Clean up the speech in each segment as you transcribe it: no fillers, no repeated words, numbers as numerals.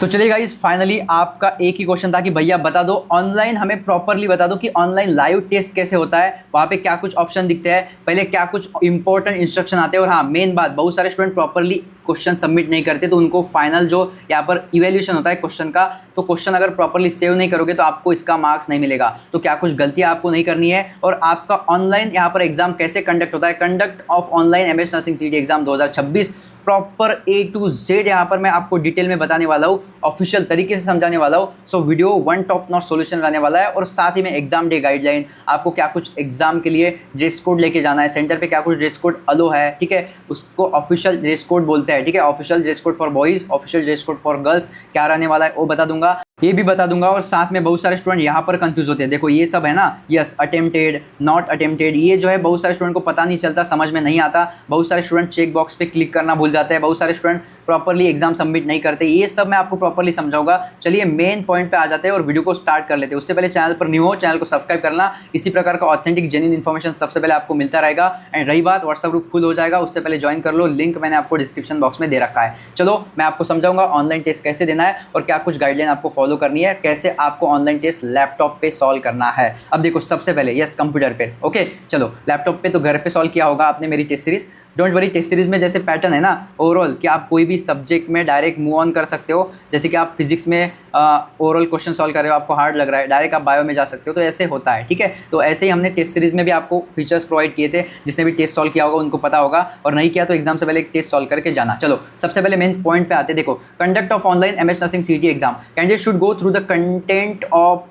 तो चलिए guys, finally आपका एक ही क्वेश्चन था कि भैया बता दो ऑनलाइन, हमें प्रॉपरली बता दो कि ऑनलाइन लाइव टेस्ट कैसे होता है, वहाँ पे क्या कुछ ऑप्शन दिखते हैं, पहले क्या कुछ इंपॉर्टेंट इंस्ट्रक्शन आते हैं। और हाँ, मेन बात, बहुत सारे स्टूडेंट प्रॉपरली क्वेश्चन सबमिट नहीं करते, तो उनको फाइनल जो यहाँ पर इवेल्यूशन होता है क्वेश्चन का, तो क्वेश्चन अगर प्रॉपरली सेव नहीं करोगे तो आपको इसका मार्क्स नहीं मिलेगा। तो क्या कुछ गलतियाँ आपको नहीं करनी है। और आपका ऑनलाइन यहाँ पर एग्जाम कैसे कंडक्ट होता है, conduct of online MS nursing CT exam 2026 proper A to Z यहाँ पर मैं आपको डिटेल में बताने वाला हूँ, ऑफिशियल तरीके से समझाने वाला हूँ। So video one top notch solution रहने वाला है। और साथ ही में एग्जाम डे गाइडलाइन, आपको क्या कुछ एग्जाम के लिए ड्रेस कोड लेके जाना है, सेंटर पे क्या कुछ ड्रेस कोड अलो है, ठीक है, उसको ऑफिशियल ड्रेस कोड बोलते हैं, ठीक है, official dress code for boys, official dress code for girls क्या रहने वाला है वो बता दूंगा, ये भी बता दूंगा। और साथ में बहुत सारे स्टूडेंट यहाँ पर कंफ्यूज होते हैं, देखो ये सब है ना, यस अटेम्प्टेड, नॉट अटेम्प्टेड, ये जो है बहुत सारे स्टूडेंट को पता नहीं चलता, समझ में नहीं आता। बहुत सारे स्टूडेंट चेक बॉक्स पे क्लिक करना भूल जाते हैं, बहुत सारे स्टूडेंट प्रॉपरली एग्जाम सबमिट नहीं करते, ये सब मैं आपको प्रॉपरली समझाऊंगा। चलिए मेन पॉइंट पे आ जाते हैं और वीडियो को स्टार्ट कर लेते हैं। उससे पहले चैनल पर न्यू हो, चैनल को सब्सक्राइब करना, इसी प्रकार का ऑथेंटिक जेन्युइन इन्फॉर्मेशन सबसे पहले आपको मिलता रहेगा। एंड रही बात, व्हाट्सएप ग्रुप फुल हो जाएगा, उससे पहले ज्वाइन कर लो, लिंक मैंने आपको डिस्क्रिप्शन बॉक्स में दे रखा है। चलो मैं आपको समझाऊंगा ऑनलाइन टेस्ट कैसे देना है और क्या कुछ गाइडलाइन आपको फॉलो करनी है, कैसे आपको ऑनलाइन टेस्ट लैपटॉप पे सॉल्व करना है। अब देखो सबसे पहले यस कंप्यूटर पे, ओके चलो लैपटॉप पे तो घर पे सॉल्व किया होगा आपने मेरी test series. Don't worry, test series में जैसे पैटर्न है ना ओवरऑल कि आप कोई भी सब्जेक्ट में डायरेक्ट मूव ऑन कर सकते हो। जैसे कि आप फिजिक्स में ओवरऑल क्वेश्चन सॉल्व कर रहे हो, आपको हार्ड लग रहा है, डायरेक्ट आप बायो में जा सकते हो, तो ऐसे होता है, ठीक है। तो ऐसे ही हमने टेस्ट सीरीज में भी आपको फीचर्स प्रोवाइड किए थे, जिसने भी टेस्ट सॉल्व किया होगा उनको पता होगा, और नहीं किया तो एग्जाम से पहले एक टेस्ट सॉल्व करके जाना। चलो सबसे पहले मेन पॉइंट पे आते, देखो conduct of online MS nursing CT exam, candidate should go through the content of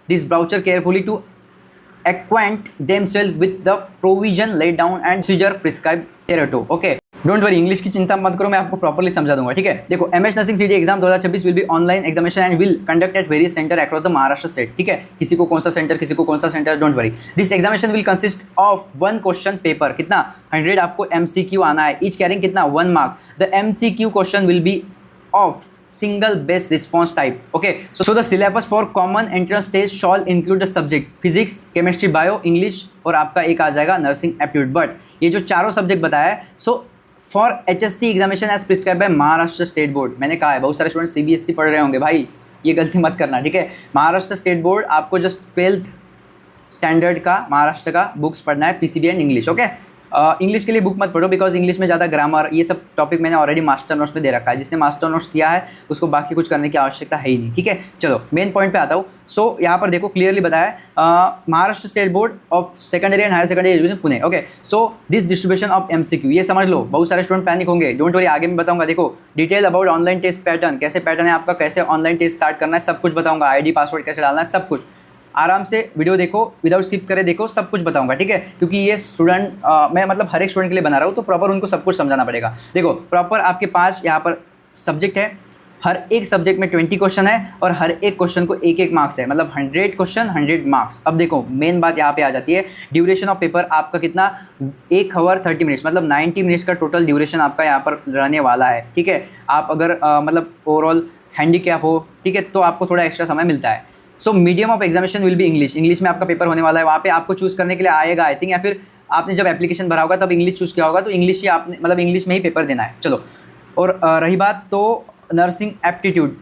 this brochure carefully to acquaint themselves with the provision laid down and procedure prescribed thereto, okay। Don't worry, English की चिंता मत करो, मैं आपको properly समझा दूंगा, ठीक है। देखो MS nursing CT exam 2026 will be online examination and will conduct at various centre across the Maharashtra state, ठीक है। किसी को कौन सा सेंटर, किसी को कौन सा centre, don't worry. This examination will consist of 1 question paper, कितना 100 आपको एमसीक्यू आना है, ईच कैरिंग कितना 1 mark. The MCQ question will B of single base response type, okay। So the syllabus for common entrance test shall include the subject physics, chemistry, bio, english और आपका एक आ जाएगा nursing aptitude। But ये जो चारों subject बताया है, so for HSC examination as prescribe by Maharashtra state board, मैंने कहा है बहुत सारे स्टूडेंट CBSE पढ़ रहे होंगे, भाई ये गलती मत करना, ठीक है। महाराष्ट्र स्टेट बोर्ड आपको जस्ट 12th स्टैंडर्ड का महाराष्ट्र का बुक्स पढ़ना है, PCB and English, okay. English के लिए बुक मत पढ़ो, बिकॉज इंग्लिश में ज़्यादा ग्रामर ये सब टॉपिक मैंने ऑलरेडी मास्टर नोट्स में दे रखा है। जिसने मास्टर नोट्स किया है उसको बाकी कुछ करने की आवश्यकता है ही नहीं, ठीक है। चलो मेन पॉइंट पे आता हूँ। सो यहाँ पर देखो क्लियरली बताया, Maharashtra state board of secondary and higher secondary education Pune, okay. So this distribution of MCQ, ये समझ लो, बहुत सारे स्टूडेंट पैनिक होंगे, डोंट वरी, आगे मैं बताऊंगा। देखो detail about online test pattern, कैसे पैटर्न है आपका, कैसे ऑनलाइन टेस्ट स्टार्ट करना है, सब कुछ बताऊंगा, ID पासवर्ड कैसे डालना है, सब कुछ आराम से वीडियो देखो, विदाउट स्किप करे देखो, सब कुछ बताऊंगा, ठीक है। क्योंकि ये स्टूडेंट मैं मतलब हर एक स्टूडेंट के लिए बना रहा हूँ, तो प्रॉपर उनको सब कुछ समझाना पड़ेगा। देखो प्रॉपर आपके 5 यहाँ पर सब्जेक्ट है, हर एक सब्जेक्ट में 20 क्वेश्चन है और हर एक क्वेश्चन को 1-1 मार्क्स है, मतलब 100 क्वेश्चन 100 मार्क्स। अब देखो मेन बात यहाँ पे आ जाती है, ड्यूरेशन ऑफ पेपर आपका कितना 1 आवर 30 मिनट्स, मतलब 90 मिनट्स का टोटल ड्यूरेशन आपका यहाँ पर रहने वाला है, ठीक है। आप अगर मतलब ओवरऑल हैंडीकैप हो, ठीक है, तो आपको थोड़ा एक्स्ट्रा समय मिलता है। So medium of examination will be English, English में आपका पेपर होने वाला है, वहाँ पे आपको चूज़ करने के लिए आएगा आई थिंक, या फिर आपने जब एप्लीकेशन भरा होगा तब इंग्लिश चूज़ किया होगा, तो इंग्लिश ही आपने मतलब इंग्लिश में ही पेपर देना है। चलो और रही बात तो नर्सिंग एप्टीट्यूड,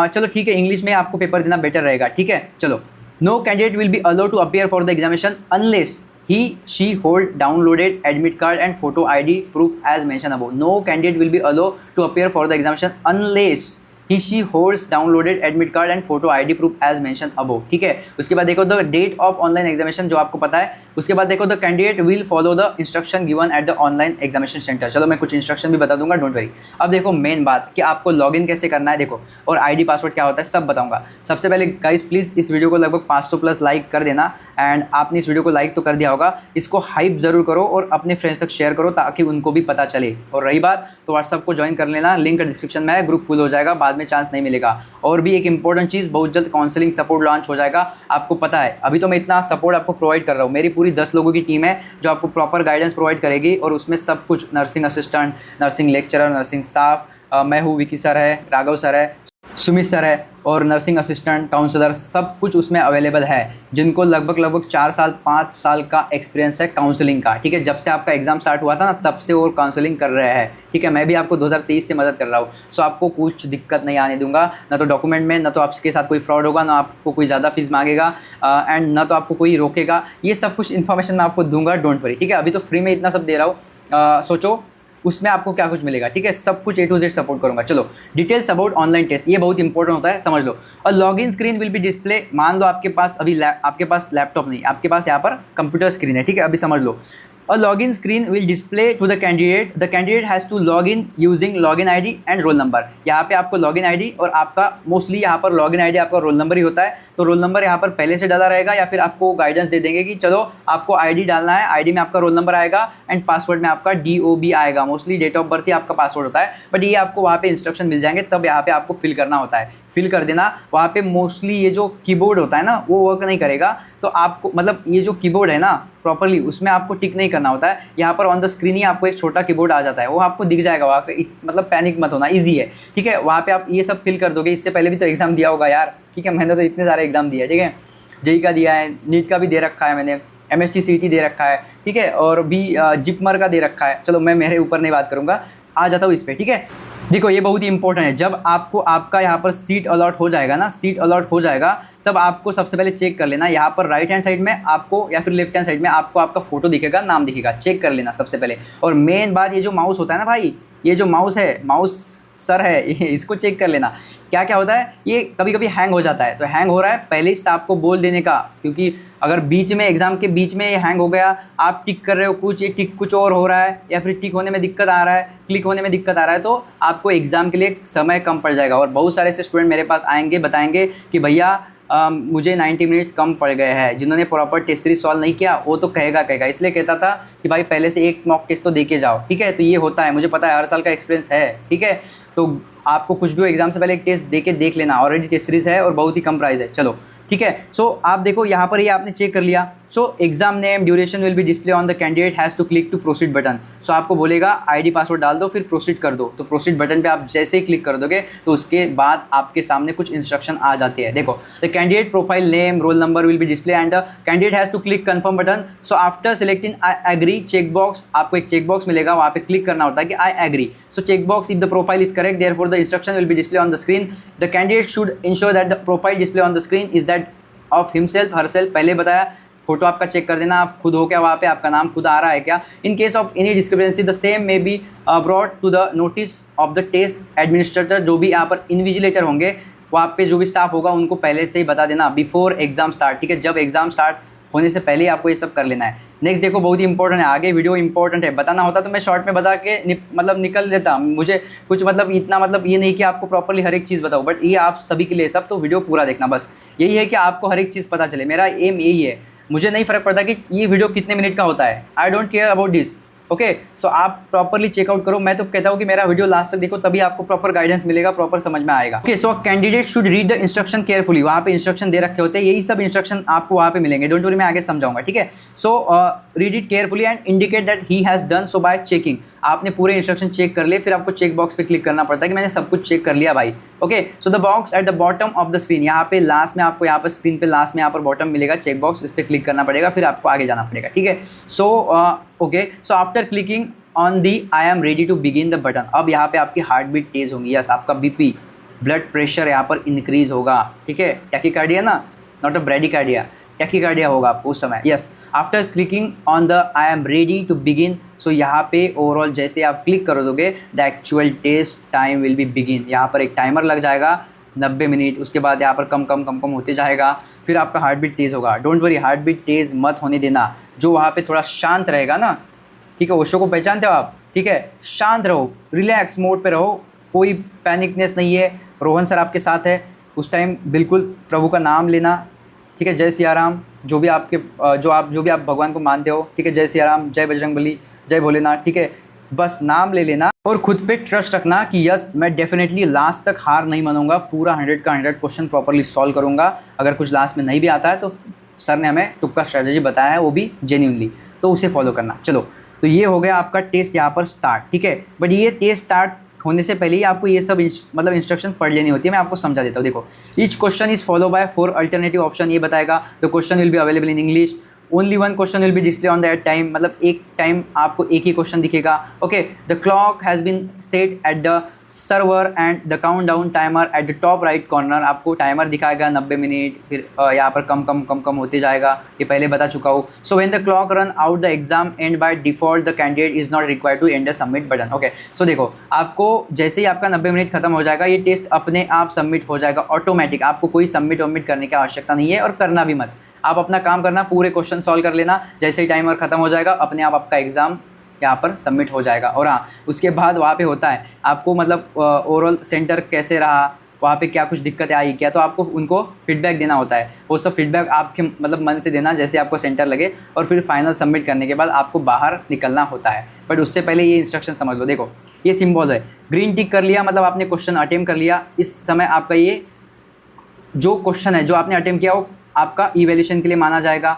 चलो ठीक है, इंग्लिश में आपको पेपर देना बेटर रहेगा, ठीक है। चलो no candidate will be allowed to appear for the examination unless he she hold downloaded admit card and photo ID proof as mentioned above। no candidate will be allowed to appear for the examination unless he she holds downloaded admit card and photo ID proof as mentioned above, ठीक है। उसके बाद देखो the date of online examination, जो आपको पता है। उसके बाद देखो the candidate will follow the instruction given at the online examination centre, चलो मैं कुछ इंस्ट्रक्शन भी बता दूंगा, डोंट वरी। अब देखो मेन बात कि आपको लॉगिन कैसे करना है, देखो, और ID पासवर्ड क्या होता है सब बताऊंगा। सबसे पहले गाइस प्लीज़ इस वीडियो को लगभग 500+ लाइक कर देना, एंड आपने इस वीडियो को लाइक तो कर दिया होगा, इसको हाइप ज़रूर करो और अपने फ्रेंड्स तक शेयर करो ताकि उनको भी पता चले। और रही बात तो व्हाट्सअप को ज्वाइन कर लेना, लिंक डिस्क्रिप्शन में है, ग्रुप फुल हो जाएगा, बाद में चांस नहीं मिलेगा। और भी एक इंपॉर्टेंट चीज़, बहुत जल्द काउंसलिंग सपोर्ट लॉन्च हो जाएगा, आपको पता है अभी तो मैं इतना सपोर्ट आपको प्रोवाइड कर रहा हूँ, मेरी पूरी 10 लोगों की टीम है जो आपको प्रॉपर गाइडेंस प्रोवाइड करेगी, और उसमें सब कुछ nursing assistant, nursing lecturer, nursing staff, मैं हूँ, विकी सर है, राघव सर है, सुमित सर है और नर्सिंग असिस्टेंट काउंसलर सब कुछ उसमें अवेलेबल है, जिनको लगभग 4 साल 5 साल का एक्सपीरियंस है काउंसलिंग का। ठीक है, जब से आपका एग्जाम स्टार्ट हुआ था ना तब से वो काउंसलिंग कर रहे हैं। ठीक है, मैं भी आपको 2023 से मदद कर रहा हूँ। सो आपको कुछ दिक्कत नहीं आने दूंगा, ना तो डॉक्यूमेंट में, ना तो आपके साथ कोई फ्रॉड होगा, ना आपको कोई ज़्यादा फीस मांगेगा एंड ना तो आपको कोई रोकेगा। ये सब कुछ इन्फॉर्मेशन मैं आपको दूंगा, डोंट वरी। ठीक है, अभी तो फ्री में इतना सब दे रहा हूँ, सोचो उसमें आपको क्या कुछ मिलेगा। ठीक है, सब कुछ A to Z सपोर्ट करूंगा। चलो, डिटेल्स अबाउट ऑनलाइन टेस्ट, ये बहुत इंपॉर्टेंट होता है, समझ लो। और login screen will be display, मान लो आपके पास अभी आपके पास लैपटॉप नहीं, आपके पास यहाँ पर कंप्यूटर स्क्रीन है। ठीक है, अभी समझ लो। A login screen will display to the candidate. The candidate has to log in using login ID and roll number. यहाँ पे आपको login ID और आपका मोस्टली यहाँ पर login ID आपका रोल नंबर ही होता है, तो रोल नंबर यहाँ पर पहले से डाला रहेगा या फिर आपको गाइडेंस दे देंगे कि चलो आपको ID डालना है, ID में आपका रोल नंबर आएगा एंड पासवर्ड में आपका DOB आएगा। मोस्टली डेट ऑफ बर्थ ही आपका पासवर्ड होता है, बट ये आपको वहाँ पे इंस्ट्रक्शन मिल जाएंगे, तब यहाँ पे आपको फिल करना होता है। फिल कर देना। वहाँ पे मोस्टली ये जो कीबोर्ड होता है ना वो वर्क नहीं करेगा, तो आपको मतलब ये जो कीबोर्ड है ना प्रॉपरली उसमें आपको टिक नहीं करना होता है। यहाँ पर ऑन द स्क्रीन ही आपको एक छोटा कीबोर्ड आ जाता है, वो आपको दिख जाएगा वहाँ पे, मतलब पैनिक मत होना, ईजी है। ठीक है, वहाँ पे आप ये सब फिल कर दोगे। इससे पहले भी तो एग्जाम दिया होगा यार। ठीक है, मैंने तो इतने सारे एग्जाम दिया है। ठीक है, जेई का दिया है, नीट का भी दे रखा है मैंने, MST CET दे रखा है। ठीक है, और भी जिपमर का दे रखा है। चलो मैं मेरे ऊपर नहीं बात करूँगा, आ जाता हूँ इस पर। ठीक है, देखो ये बहुत ही इंपॉर्टेंट है। जब आपको आपका यहाँ पर सीट अलॉट हो जाएगा ना, सीट अलॉट हो जाएगा, तब आपको सबसे पहले चेक कर लेना। यहाँ पर राइट हैंड साइड में आपको या फिर लेफ्ट हैंड साइड में आपको आपका फोटो दिखेगा, नाम दिखेगा, चेक कर लेना सबसे पहले। और मेन बात, ये जो माउस होता है ना भाई, ये जो माउस है, माउस सर है, इसको चेक कर लेना। क्या क्या होता है, ये कभी कभी हैंग हो जाता है, तो हैंग हो रहा है पहले ही स्टाफ को बोल देने का, क्योंकि अगर बीच में एग्जाम के बीच में ये हैंग हो गया, आप टिक कर रहे हो कुछ, ये टिक कुछ और हो रहा है, या फिर टिक होने में दिक्कत आ रहा है, क्लिक होने में दिक्कत आ रहा है, तो आपको एग्जाम के लिए समय कम पड़ जाएगा। और बहुत सारे ऐसे स्टूडेंट मेरे पास आएंगे, बताएंगे कि भैया मुझे 90 मिनट्स कम पड़ गए हैं। जिन्होंने प्रॉपर टेस्ट सीरीज सॉल्व नहीं किया वो तो कहेगा, इसलिए कहता था कि भाई पहले से एक मॉक टेस्ट तो दे के जाओ। ठीक है, तो ये होता है, मुझे पता है, हर साल का एक्सपीरियंस है। ठीक है, तो आपको कुछ भी हो एग्जाम से पहले एक टेस्ट दे के देख लेना, ऑलरेडी टेस्ट सीरीज है और बहुत ही कम प्राइस है। चलो ठीक है, सो आप देखो यहाँ पर ये आपने चेक कर लिया। So exam name duration will be display on the candidate has to click to proceed button. So आपको बोलेगा ID पासवर्ड डाल दो, फिर प्रोसीड कर दो। तो प्रोसीड बटन पे आप जैसे ही क्लिक कर दोगे तो उसके बाद आपके सामने कुछ इंस्ट्रक्शन आ जाती है। देखो, the candidate profile name roll number will be display and the candidate has to click confirm button. So after selecting I agree check box, आपको एक चेक बॉक्स मिलेगा, वहाँ पे क्लिक करना होता है कि I agree. So check box if the profile is correct therefore the instruction will be display on the screen. The candidate should ensure that the profile display on the screen is that of himself herself. पहले बताया, photo आपका check कर देना, आप खुद हो क्या वहाँ पे, आपका नाम खुद आ रहा है क्या। In case of any discrepancy the same may be brought to the notice of the test administrator. जो भी यहाँ पर इन्विजिलेटर होंगे, वहाँ पे जो भी स्टाफ होगा उनको पहले से ही बता देना बिफोर एग्जाम स्टार्ट। ठीक है, जब एग्जाम स्टार्ट होने से पहले ही आपको ये सब कर लेना है। नेक्स्ट देखो, बहुत ही इंपॉर्टेंट है, आगे वीडियो इंपॉर्टेंट है। बताना होता तो मैं शॉर्ट में बता के मतलब निकल लेता, मुझे कुछ मतलब इतना मतलब ये नहीं कि आपको प्रॉपर्ली हर एक चीज़ बताऊँ, बट ये आप सभी के लिए सब, तो वीडियो पूरा देखना। बस यही है कि आपको हर एक चीज़ पता चले, मेरा एम यही है। मुझे नहीं फ़र्क पड़ता कि ये वीडियो कितने मिनट का होता है, I don't care about this. Okay, so आप प्रॉपर्ली चेकआउट करो। मैं तो कहता हूँ कि मेरा वीडियो लास्ट तक देखो, तभी आपको प्रॉपर गाइडेंस मिलेगा, प्रॉपर समझ में आएगा। Okay, so candidate should read the instruction carefully. वहाँ पे इंस्ट्रक्शन दे रखे होते हैं, यही सब इंस्ट्रक्शन आपको वहाँ पे मिलेंगे, डोंट वरी, मैं आगे समझाऊंगा। ठीक है, so read it carefully and indicate that he has done so bye checking. आपने पूरे इंस्ट्रक्शन चेक कर लिए, फिर आपको चेक बॉक्स पे क्लिक करना पड़ता है कि मैंने सब कुछ चेक कर लिया भाई। Okay, so the box at the bottom of the screen, यहाँ पे लास्ट में आपको यहाँ पर स्क्रीन पे लास्ट में यहाँ पर बॉटम मिलेगा चेक बॉक्स, इस पर क्लिक करना पड़ेगा, फिर आपको आगे जाना पड़ेगा। ठीक है, so okay, so after clicking on the I am ready to begin the button, अब यहाँ पे आपकी हार्ट बीट तेज होंगी, यस, आपका BP ब्लड प्रेशर यहाँ पर इंक्रीज होगा। ठीक है, टैकीकार्डिया ना, नॉट अ ब्रेडिकार्डिया, टैकीकार्डिया होगा आपको उस समय। Yes, after clicking on the I am ready to begin, so यहाँ पे ओवरऑल जैसे आप क्लिक कर दोगे the actual test time will be begin. यहाँ पर एक टाइमर लग जाएगा 90 मिनट, उसके बाद यहाँ पर कम कम होते जाएगा, फिर आपका हार्ट बीट तेज़ होगा। डोंट वरी, हार्ट बीट तेज़ मत होने देना। जो वहाँ पे थोड़ा शांत रहेगा ना, ठीक है, ओशो को पहचानते हो आप, ठीक है, शांत रहो, रिलैक्स मोड पे रहो, कोई पैनिकनेस नहीं है। रोहन सर आपके साथ है, उस टाइम बिल्कुल प्रभु का नाम लेना। ठीक है, जय सिया राम, जो भी आप भगवान को मानते हो, ठीक है, जय सिया राम, जय बजरंगबली, जय भोलेनाथ। ठीक है, बस नाम ले लेना और खुद पे ट्रस्ट रखना कि यस मैं डेफिनेटली लास्ट तक हार नहीं मानूंगा, पूरा 100 का 100 क्वेश्चन प्रॉपर्ली सॉल्व करूंगा। अगर कुछ लास्ट में नहीं भी आता है तो सर ने हमें तुक्का स्ट्रैटेजी बताया है, वो भी जेन्युइनली, तो उसे फॉलो करना। चलो, तो ये हो गया आपका टेस्ट यहाँ पर स्टार्ट। ठीक है, बट ये टेस्ट स्टार्ट होने से पहले ही आपको ये सब मतलब इंस्ट्रक्शन पढ़ लेनी होती है। मैं आपको समझा देता हूँ। देखो, each question is follow by 4 alternative option. ये बताएगा the question will be available in English, only 1 question will be display on that time, मतलब एक टाइम आपको एक ही क्वेश्चन दिखेगा। Okay, the clock has been set at the server and the count down timer at the top right corner. आपको timer दिखाएगा 90 minute, फिर यहाँ पर कम कम कम कम होते जाएगा, ये पहले बता चुका हूँ। So when the clock run out the exam end by default the candidate is not required to end the submit button. Okay, so देखो, आपको जैसे ही आपका 90 मिनट खत्म हो जाएगा, ये टेस्ट अपने आप सबमिट हो जाएगा ऑटोमेटिक। आपको कोई सबमिट वमिट करने की आवश्यकता नहीं है और करना भी मत। आप अपना काम करना, पूरे क्वेश्चन सॉल्व कर लेना, जैसे ही टाइमर खत्म हो जाएगा अपने आप आपका एग्जाम यहाँ पर सबमिट हो जाएगा। और हाँ, उसके बाद वहाँ पे होता है आपको मतलब ओरल सेंटर कैसे रहा, वहाँ पे क्या कुछ दिक्कतें आई क्या, तो आपको उनको फीडबैक देना होता है। वो सब फीडबैक आपके मतलब मन से देना जैसे आपको सेंटर लगे, और फिर फाइनल सबमिट करने के बाद आपको बाहर निकलना होता है। बट उससे पहले ये इंस्ट्रक्शन समझ लो। देखो, ये सिंबल है, ग्रीन टिक कर लिया मतलब आपने क्वेश्चन अटेम्प्ट कर लिया। इस समय आपका ये जो क्वेश्चन है जो आपने अटेम्प्ट किया वो आपका इवैल्यूएशन के लिए माना जाएगा।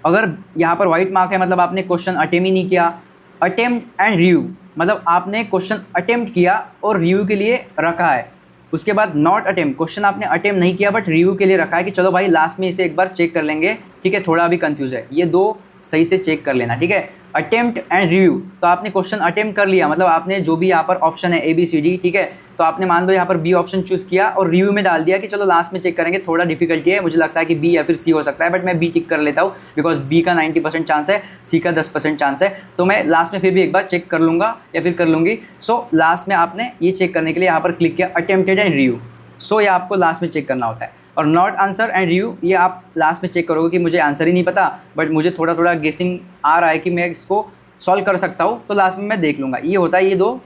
अगर यहाँ पर वाइट मार्क है मतलब आपने क्वेश्चन अटेम्प्ट ही नहीं किया। अटेम्प्ट एंड रिव्यू मतलब आपने क्वेश्चन अटेम्प्ट किया और रिव्यू के लिए रखा है। उसके बाद नॉट अटेम्प्ट, क्वेश्चन आपने अटेम्प्ट नहीं किया बट रिव्यू के लिए रखा है कि चलो भाई लास्ट में इसे एक बार चेक कर लेंगे, ठीक है, थोड़ा अभी कंफ्यूज है, ये दो सही से चेक कर लेना, ठीक है। अटेम्प्ट एंड रिव्यू, तो आपने क्वेश्चन अटेम्प्ट कर लिया मतलब आपने जो भी यहाँ पर ऑप्शन है ABCD, ठीक है, तो आपने मान लो यहाँ पर B ऑप्शन चूज़ किया और रिव्यू में डाल दिया कि चलो लास्ट में चेक करेंगे, थोड़ा डिफिकल्टी है, मुझे लगता है कि B या फिर C हो सकता है, बट मैं B टिक कर लेता हूँ बिकॉज B का 90% चांस है, C का 10% चांस है, तो मैं लास्ट में फिर भी एक बार चेक कर लूँगा या फिर कर लूँगी। सो लास्ट में आपने ये चेक करने के लिए यहाँ पर क्लिक किया अटेम्प्टेड एंड रिव्यू। सो ये आपको लास्ट में चेक करना होता है। और नॉट आंसर एंड रिव्यू, ये आप लास्ट में चेक करोगे कि मुझे आंसर ही नहीं पता बट मुझे थोड़ा थोड़ा गेसिंग आ रहा है कि मैं इसको सॉल्व कर सकता हूँ, तो लास्ट में मैं देख लूँगा। ये होता है ये दो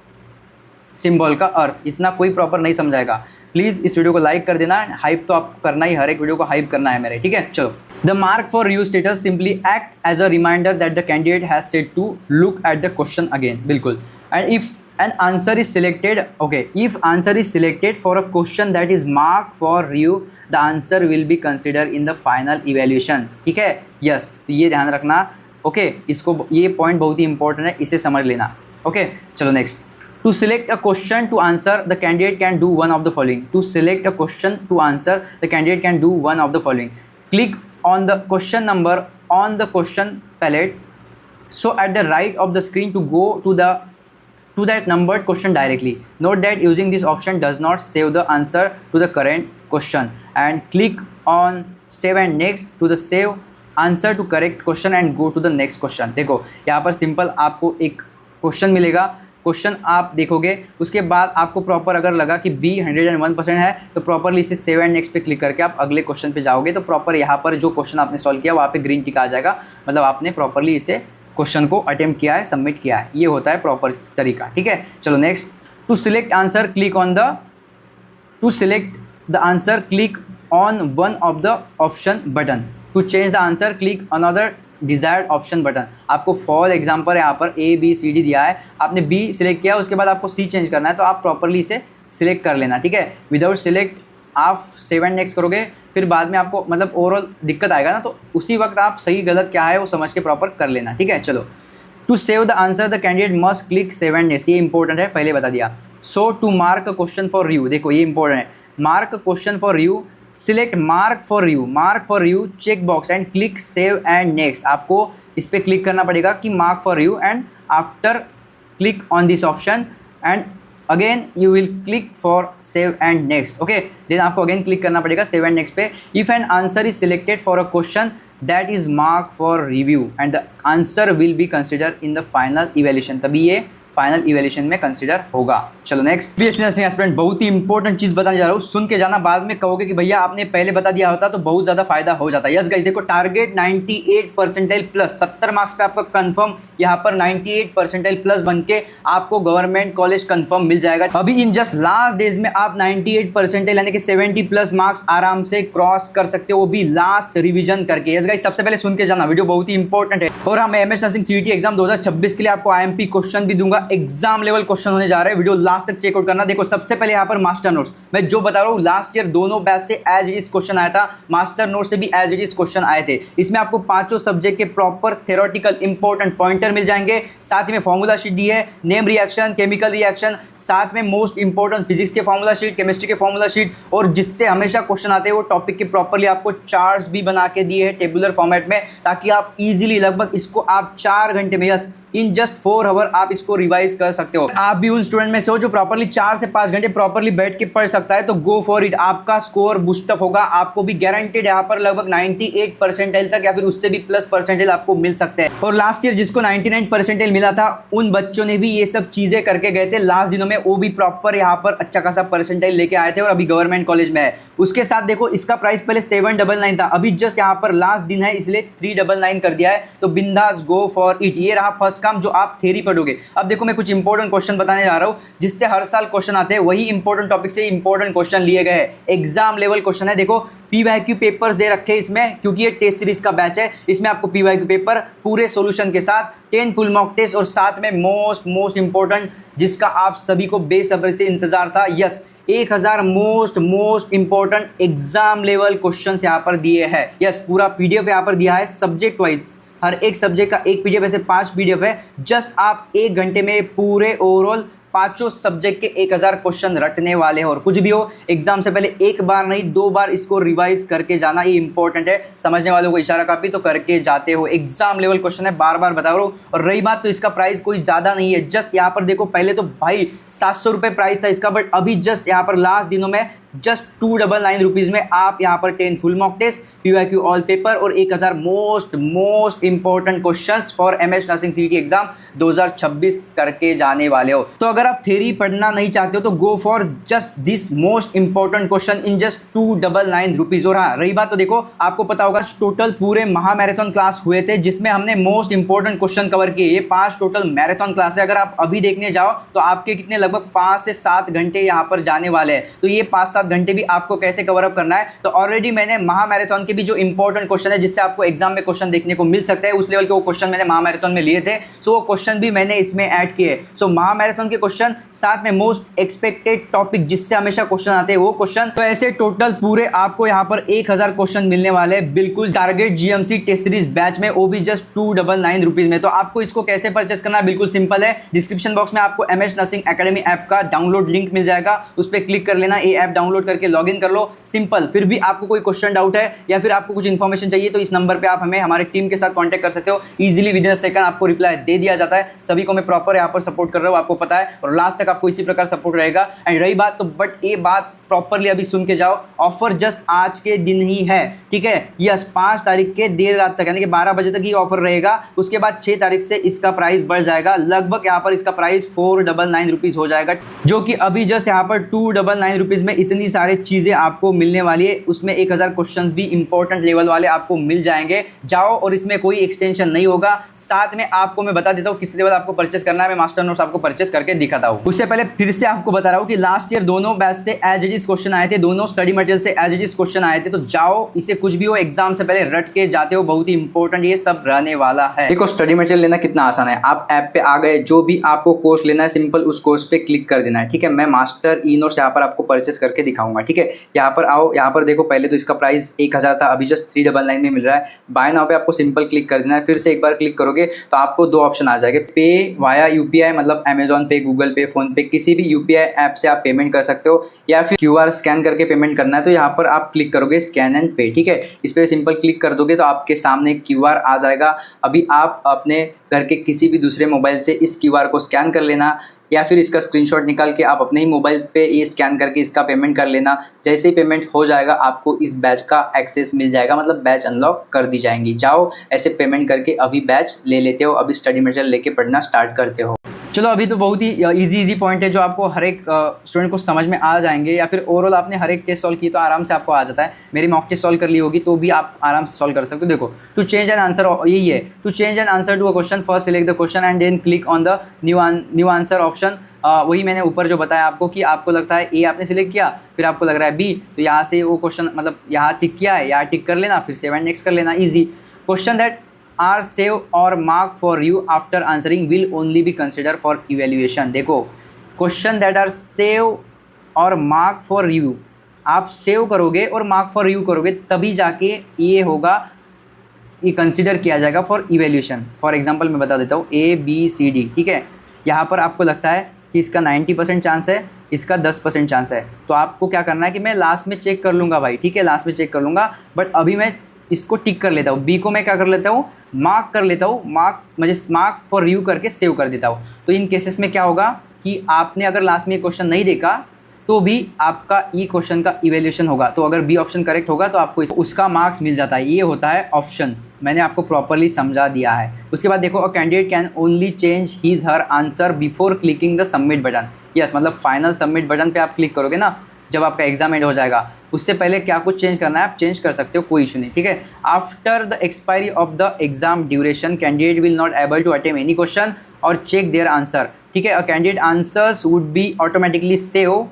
सिंबल का अर्थ। इतना कोई प्रॉपर नहीं समझाएगा। प्लीज़ इस वीडियो को लाइक कर देना, हाइप तो आपको करना ही, हर एक वीडियो को हाइप करना है मेरे, ठीक है। चलो, the mark for review status simply act as a reminder that the candidate has said to look at the question again, बिल्कुल। And if an answer is selected, okay, if answer is selected for a question that is marked for review, the answer will be considered in the final evaluation, ठीक है। Yes, तो ये ध्यान रखना, okay, इसको ये point बहुत ही important है, इसे समझ लेना, ओके। चलो next, to select a question to answer the candidate can do one of the following. To select a question to answer the candidate can do one of the following. Click on the question number on the question palette, so at the right of the screen to go to that numbered question directly. Note that using this option does not save the answer to the current question, and click on save and next to the save answer to correct question and go to the next question। देखो, यहाँ पर simple आपको एक question मिलेगा, question आप देखोगे, उसके बाद आपको प्रॉपर अगर लगा कि B 101% है तो प्रॉपरली इसे सेव एंड नेक्स्ट पे क्लिक करके आप अगले क्वेश्चन पे जाओगे, तो प्रॉपर यहाँ पर जो क्वेश्चन आपने सॉल्व किया वहाँ पे ग्रीन टिक आ जाएगा, मतलब आपने प्रॉपरली इसे क्वेश्चन को अटेम्प्ट किया है, सबमिट किया है। ये होता है प्रॉपर तरीका, ठीक है। चलो next, to select answer click on one of the option button. To change the answer click another desired option button. आपको फॉर एग्जांपल यहाँ पर ABCD दिया है, आपने B सिलेक्ट किया, उसके बाद आपको C चेंज करना है, तो आप प्रॉपरली इसे सिलेक्ट कर लेना, ठीक है। विदाउट सिलेक्ट आप सेव एंड नेक्स्ट करोगे, फिर बाद में आपको मतलब ओवरऑल दिक्कत आएगा ना, तो उसी वक्त आप सही गलत क्या है वो समझ के प्रॉपर कर लेना, ठीक है। चलो, to save the answer the candidate must click save and next, ये इंपॉर्टेंट है, पहले बता दिया। So to mark a question for review, देखो ये इंपॉर्टेंट है, mark question for review, select mark for review check box and click save and next. आपको इस पर क्लिक करना पड़ेगा कि mark for review, and after click on this option and again you will click for save and next, okay. Then आपको again click करना पड़ेगा save and next पे। If an answer is selected for a question that is mark for review and the answer will be consider in the final evaluation, तभी ये final evaluation में consider होगा। चलो next, BSc nursing aspirant, बहुत ही important चीज बताने जा रहा हूँ, सुन के जाना, बाद में कहोगे कि भैया आपने पहले बता दिया होता तो बहुत ज्यादा फायदा हो जाता। यस गाइस, देखो, टारगेट 98 परसेंटाइल प्लस, 70 मार्क्स पे आपका कंफर्म यहाँ पर 98 परसेंटाइल प्लस बन के आपको गवर्नमेंट कॉलेज कंफर्म मिल जाएगा। अभी इन जस्ट लास्ट डेज में आप 98 परसेंटाइल यानी कि 70 प्लस मार्क्स आराम से क्रॉस कर सकते हो, वो भी लास्ट रिविजन करके। यस गाइस, सबसे पहले सुन के जाना, वीडियो बहुत ही इंपॉर्टेंट है। और हाँ, मैं MS नर्सिंग CET एग्जाम 2026 के लिए आपको IMP क्वेश्चन भी दूंगा, दूंगा। एग्जाम लेवल क्वेश्चन होने जा रहे हैं, वीडियो लास्ट तक चेकआउट करना। देखो सबसे पहले यहाँ पर मास्टर नोट्स, मैं जो बता रहा हूँ लास्ट ईयर दोनों बैच से एज इट इज क्वेश्चन आया था, मास्टर नोट से भी एज इट इज क्वेश्चन आए थे। इसमें आपको पांचों सब्जेक्ट के प्रॉपर थ्योरेटिकल इंपॉर्टेंट पॉइंटर मिल जाएंगे, साथ में फॉर्मूला शीट दी है, नेम रिएक्शन, केमिकल रिएक्शन, साथ में मोस्ट इंपॉर्टेंट फिजिक्स के फॉर्मूला शीट, केमिस्ट्री के फॉर्मूला शीट, और जिससे हमेशा क्वेश्चन आते हैं वो टॉपिक के प्रॉपरली आपको चार्ट्स भी बना के दिए हैं टेबुलर फॉर्मेट में, ताकि आप इजीली लगभग इसको आप 4 घंटे में यस इन जस्ट 4 आवर आप इसको रिवाइज कर सकते हो। आप भी उन स्टूडेंट में से हो जो प्रॉपरली 4 से 5 घंटे प्रॉपरली बैठ के पढ़ सकता है, तो गो फॉर इट। आपका स्कोर बूस्टअप होगा, आपको भी गारंटेड यहाँ पर लगभग 98 परसेंटाइल तक या फिर उससे भी प्लस परसेंटाइल आपको मिल सकते हैं। और लास्ट ईयर जिसको 99 परसेंटाइल मिला था उन बच्चों ने भी ये सब चीजें करके गए थे लास्ट दिनों में, वो भी प्रॉपर यहाँ पर अच्छा खासा परसेंटाइल लेके आए थे और अभी गवर्नमेंट कॉलेज में है। उसके साथ देखो इसका प्राइस पहले 799 था, अभी जस्ट यहाँ पर लास्ट दिन है इसलिए 399 कर दिया है, तो बिंदास गो फॉर इट। ये रहा फर्स्ट काम जो आप थ्योरी पढ़ोगे। अब देखो मैं कुछ इंपॉर्टेंट क्वेश्चन बताने जा रहा हूँ जिससे हर साल क्वेश्चन आते हैं, वही इंपॉर्टेंट टॉपिक से इंपॉर्टेंट क्वेश्चन लिए गए हैं, एग्जाम लेवल क्वेश्चन है। देखो पीवाईक्यू पेपर्स दे रखे हैं इसमें, क्योंकि ये टेस्ट सीरीज का बैच है, इसमें आपको पीवाईक्यू पेपर पूरे सॉल्यूशन के साथ 10 फुल मॉक टेस्ट और साथ में मोस्ट इंपॉर्टेंट जिसका आप सभी को बेसब्री से इंतजार था, yes 1000 most important exam level questions यहाँ पर दिए हैं। यस पूरा पीडीएफ यहाँ पर दिया है सब्जेक्ट वाइज, हर एक सब्जेक्ट का एक पीडीएफ, ऐसे 5 पीडीएफ है। जस्ट आप 1 घंटे में पूरे ओवरऑल पांचों सब्जेक्ट के 1000 क्वेश्चन रटने वाले हैं। और कुछ भी हो एग्जाम से पहले एक बार नहीं 2 बार इसको रिवाइज करके जाना, ये इंपॉर्टेंट है। समझने वालों को इशारा काफी तो करके जाते हो, एग्जाम लेवल क्वेश्चन है, बार बार बता रहा हूँ। और रही बात तो इसका प्राइस कोई ज्यादा नहीं है, जस्ट यहाँ पर देखो पहले तो भाई 700 रुपये प्राइस था इसका, बट अभी जस्ट यहाँ पर लास्ट दिनों में जस्ट 299 रुपीज़ में आप यहाँ पर 10 full mock test, PYQ all paper और 1000 most important questions for MS nursing CET exam 2026 करके जाने वाले हो। तो अगर आप थ्योरी पढ़ना नहीं चाहते हो तो go for just this most important question in just 299 rupees. और हाँ रही बात तो देखो आपको पता होगा टोटल पूरे महामैराथन क्लास हुए थे जिसमें हमने मोस्ट इंपॉर्टेंट क्वेश्चन कवर किए। ये 5 टोटल मैराथन क्लास है, अगर आप अभी देखने जाओ तो आपके कितने लगभग 5 से 7 घंटे यहाँ पर जाने वाले हैं। तो ये 5-7 घंटे भी आपको कैसे कवर अप करना है, तो ऑलरेडी मैंने महामैराथन के भी जो इंपॉर्टेंट क्वेश्चन है जिससे आपको एग्जाम में क्वेश्चन देखने को मिल सकता है, उस लेवल के वो क्वेश्चन मैंने महामैराथन में लिए थे, सो वो क्वेश्चन भी मैंने इसमें ऐड किए। सो महामैराथन के क्वेश्चन साथ में मोस्ट एक्सपेक्टेड टॉपिक जिससे हमेशा क्वेश्चन आते हैं वो क्वेश्चन, तो ऐसे टोटल पूरे आपको यहाँ पर 1000 क्वेश्चन मिलने वाले हैं बिल्कुल target GMC test series batch में, वो भी जस्ट 299 रुपीज में। तो आपको इसको कैसे परचेस करना है बिल्कुल सिंपल है, डिस्क्रिप्शन बॉक्स में आपको एमएस नर्सिंग एकेडमी ऐप का डाउनलोड लिंक मिल जाएगा, उस पर क्लिक कर लेना, ये ऐप डाउनलोड करके लॉगिन कर लो, सिंपल। फिर भी आपको कोई क्वेश्चन डाउट है या फिर आपको कुछ इन्फॉर्मेशन चाहिए तो इस नंबर पे आप हमें हमारे टीम के साथ कांटेक्ट कर सकते हो, इजीली विदिन अ सेकंड आपको रिप्लाई दे दिया जाता है। सभी को मैं प्रॉपर यहाँ पर सपोर्ट कर रहा हूँ, आपको पता है, और लास्ट तक आपको इसी प्रकार सपोर्ट रहेगा। एंड रही बात तो बट ये बात प्रॉपरली अभी सुन के जाओ, ऑफर जस्ट आज के दिन ही है, ठीक है, यस 5 तारीख के देर रात तक यानी कि 12 बजे तक ही ऑफर रहेगा, उसके बाद 6 तारीख से इसका प्राइस बढ़ जाएगा, लगभग यहाँ पर इसका प्राइस 499 रुपीज़ हो जाएगा, जो कि अभी जस्ट यहाँ पर 299 रुपीज़ में इतनी सारी चीज़ें आपको मिलने वाली है। उसमें 1000 क्वेश्चन भी इंपॉर्टेंट लेवल वाले आपको मिल जाएंगे, जाओ, और इसमें कोई एक्सटेंशन नहीं होगा। साथ में आपको मैं बता देता हूँ किस लेवल आपको परचेस करना है, मैं मास्टर नोट्स आपको परचेस करके दिखाता हूँ। उससे पहले फिर से आपको बता रहा हूँ कि लास्ट ईयर दोनों बैच से एज इट इज क्वेश्चन आए थे, दोनों स्टडी मटेरियल से एज इट इज क्वेश्चन आए थे, तो जाओ इसे कुछ भी हो एग्जाम से पहले रट के जाते हो, बहुत ही इंपॉर्टेंट ये सब रहने वाला है। देखो स्टडी मटेरियल लेना कितना आसान है, आप ऐप पे आ गए, जो भी आपको कोर्स लेना है सिंपल उस कोर्स पे क्लिक कर देना है, ठीक है। मैं मास्टर ई नोट्स यहाँ पर आपको परचेस करके दिखाऊंगा, ठीक है। यहाँ पर आओ, यहाँ पर देखो पहले तो इसका प्राइस 1000 था, अभी जस्ट 399 में मिल रहा है। बाय नाउ पे आपको सिंपल क्लिक कर देना है, फिर से एक बार क्लिक करोगे तो आपको 2 ऑप्शन आ जाएंगे, पे वाया यूपीआई मतलब अमेजॉन पे, गूगल पे, फोन पे, किसी भी यूपीआई ऐप से आप पेमेंट कर सकते हो, या फिर क्यूआर स्कैन करके पेमेंट करना है तो यहाँ पर आप क्लिक करोगे स्कैन एंड पे, ठीक है। इस पर सिंपल क्लिक कर दोगे तो आपके सामने क्यूआर आ जाएगा। अभी आप अपने घर के किसी भी दूसरे मोबाइल से इस क्यूआर को स्कैन कर लेना, या फिर इसका स्क्रीनशॉट निकाल के आप अपने ही मोबाइल पे ये स्कैन करके इसका पेमेंट कर लेना। जैसे ही पेमेंट हो जाएगा आपको इस बैच का एक्सेस मिल जाएगा, मतलब बैच अनलॉक कर दी जाएंगी। जाओ ऐसे पेमेंट करके अभी बैच ले लेते हो, अभी स्टडी मटेरियल लेके पढ़ना स्टार्ट करते हो। चलो अभी तो बहुत ही इजी पॉइंट है जो आपको हर एक स्टूडेंट को समझ में आ जाएंगे, या फिर ओवरऑल आपने हर एक टेस्ट सॉल्व की तो आराम से आपको आ जाता है। मेरी मॉक टेस्ट सॉल्व कर ली होगी तो भी आप आराम से सॉल्व कर सकते हो। देखो टू चेंज एन आंसर यही है, to change an answer to a question first select the question and then click on the new answer option. वही मैंने ऊपर जो बताया आपको कि आपको लगता है ए आपने सिलेक्ट किया, फिर आपको लग रहा है बी, तो यहाँ से वो क्वेश्चन मतलब यहाँ टिक किया है, यहाँ टिक कर लेना, फिर 7 नेक्स्ट कर लेना, easy question that are save or mark for you after answering will only be consider for evaluation. देखो, question that are save or mark for you, आप सेव करोगे और मार्क फॉर यू करोगे तभी जाके ये होगा, ये कंसिडर किया जाएगा फॉर इवेल्यूशन। फॉर एग्जांपल मैं बता देता हूँ ABCD, ठीक है। यहाँ पर आपको लगता है कि इसका 90% चांस है, इसका 10% चांस है, तो आपको क्या करना है कि मैं लास्ट में चेक कर लूँगा भाई, ठीक है, लास्ट में चेक कर लूँगा, बट अभी मैं इसको टिक कर लेता हूँ, B को मैं क्या कर लेता हूँ, मार्क कर लेता हूँ, मुझे मार्क फॉर यू करके सेव कर देता हूँ। तो इन केसेस में क्या होगा कि आपने अगर लास्ट में ये क्वेश्चन नहीं देखा तो भी आपका ई क्वेश्चन का इवेल्यूशन होगा, तो अगर बी ऑप्शन करेक्ट होगा तो आपको उसका मार्क्स मिल जाता है। ये होता है ऑप्शंस, मैंने आपको प्रॉपर्ली समझा दिया है। उसके बाद देखो, a candidate can only change his her answer before clicking the submit button. Yes, मतलब फाइनल सबमिट बटन पे आप क्लिक करोगे ना जब आपका एग्जाम एंड हो जाएगा, उससे पहले क्या कुछ चेंज करना है आप चेंज कर सकते हो, कोई इशू नहीं, ठीक है। After the expiry of the exam duration candidate will not able to attempt any question और चेक देयर आंसर, ठीक है। A candidate answers would be automatically save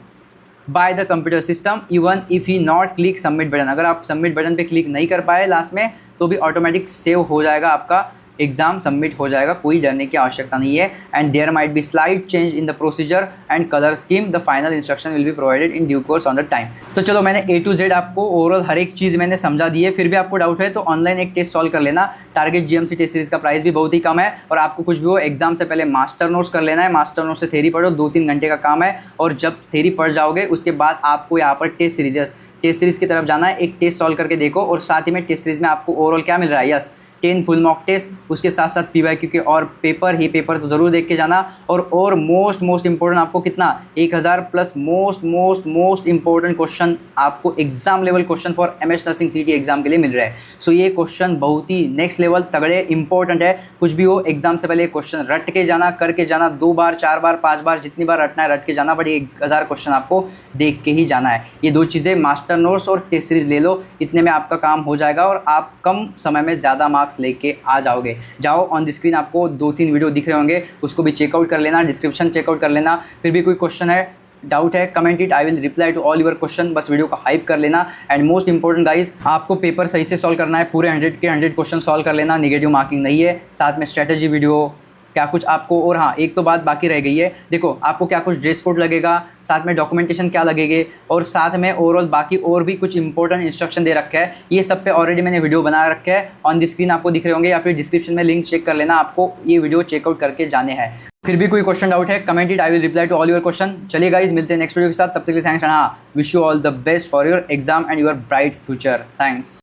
by the computer system even if he not click submit button. अगर आप submit button पे click नहीं कर पाए last में तो भी ऑटोमेटिक सेव हो जाएगा, आपका एग्जाम सबमिट हो जाएगा, कोई डरने की आवश्यकता नहीं है। And there might be slight change in the procedure and colour scheme, the final instruction will be provided in due course on the time. तो चलो, मैंने A to Z आपको ओवरऑल हर एक चीज़ मैंने समझा दी है। फिर भी आपको डाउट है तो ऑनलाइन एक टेस्ट सॉल्व कर लेना। टारगेट GMC टेस्ट सीरीज का प्राइस भी बहुत ही कम है, और आपको कुछ भी हो एग्जाम से पहले मास्टर नोट्स कर लेना है। मास्टर नोट्स से थ्योरी पढ़ो, 2-3 घंटे का काम है, और जब थ्योरी पढ़ जाओगे उसके बाद आपको यहाँ पर टेस्ट सीरीज की तरफ जाना है। एक टेस्ट सॉल्व करके देखो, और साथ ही में टेस्ट सीरीज में आपको ओवरऑल क्या मिल रहा है, यस 10 फुल मॉक टेस्ट, उसके साथ साथ PYQ के और पेपर तो ज़रूर देख के जाना। और मोस्ट इंपॉर्टेंट आपको कितना 1000 प्लस मोस्ट इंपॉर्टेंट क्वेश्चन आपको exam level question for MS nursing CT exam के लिए मिल रहा है। सो ये क्वेश्चन बहुत ही नेक्स्ट लेवल तगड़े इंपॉर्टेंट है। कुछ भी हो एग्जाम से पहले क्वेश्चन रट के जाना, करके जाना, 2 बार 4 बार 5 बार जितनी बार रटना है रट के जाना, बट 1000 क्वेश्चन आपको देख के ही जाना है। ये 2 चीज़ें मास्टर नोट्स और टेस्ट सीरीज ले लो, इतने में आपका काम हो जाएगा और आप कम समय में ज़्यादा मार्क्स लेके आ जाओगे। जाओ, ऑन द स्क्रीन आपको 2-3 वीडियो दिख रहे होंगे, उसको भी चेकआउट कर लेना, डिस्क्रिप्शन चेकआउट कर लेना। फिर भी कोई क्वेश्चन है, डाउट है, comment it, I will reply to all your question. बस वीडियो को हाइप कर लेना। एंड मोस्ट इंपॉर्टेंट गाइज, आपको पेपर सही से सॉल्व करना है, पूरे 100 के 100 क्वेश्चन सॉल्व कर लेना, नेगेटिव मार्किंग नहीं है। साथ में स्ट्रेटेजी वीडियो क्या कुछ आपको, और हाँ एक तो बात बाकी रह गई है, देखो आपको क्या कुछ ड्रेस कोड लगेगा, साथ में डॉक्यूमेंटेशन क्या लगेगे, और साथ में ओवरऑल बाकी और भी कुछ इंपॉर्टेंट इंस्ट्रक्शन दे रखा है। ये सब पे ऑलरेडी मैंने वीडियो बना रखा है, ऑन द स्क्रीन आपको दिख रहे होंगे, या फिर डिस्क्रिप्शन में लिंक चेक कर लेना, आपको ये वीडियो चेकआउट करके जाने हैं। फिर भी कोई क्वेश्चन डाउट है, comment it, I will reply to all your question. चलिए गाइज, मिलते हैं नेक्स्ट वीडियो के साथ, तब तक के लिए थैंक्स एंड हाँ, wish you all the best for your exam and your bright future. Thanks.